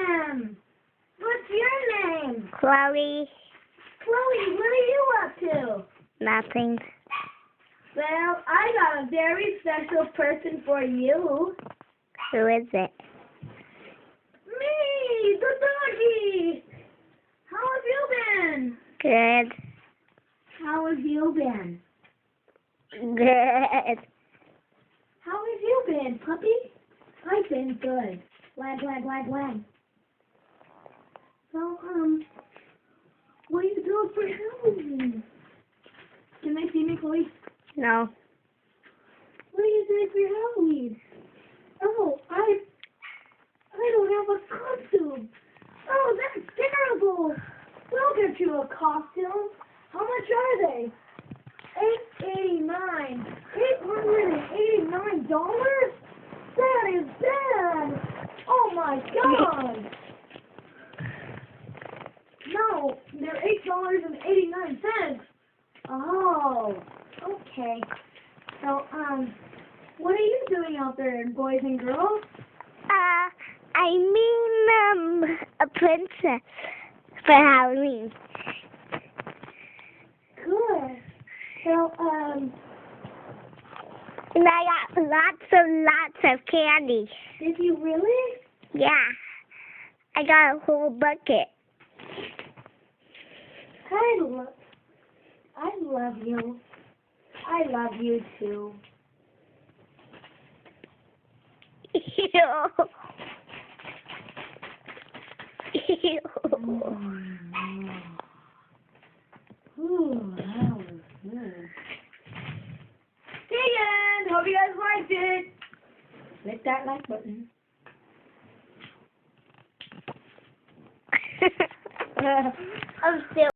him. What's your name? Chloe. Chloe, what are you up to? Nothing. Well, I got a very special person for you. Who is it? Me, the doggy. How have you been? Good. How have you been? Good. How have you been, puppy? I've been good. Wag, wag, wag, wag. So, what are you doing for Halloween? Can they see me, Chloe? No. What are you doing for Halloween? Oh, I don't have a costume. Oh, that's terrible. We'll get you a costume. How much are they? $8.89. $889? That is bad. Oh my God. No, they're $8.89. Oh, okay. So, what are you doing out there, boys and girls? I mean, a princess for Halloween. Good. So, And I got lots of candy. did you really? Yeah. I got a whole bucket. I love you. I love you too. Ew. Ew. Ooh, that was good. The end. Hope you guys liked it. Hit that like button. I'm still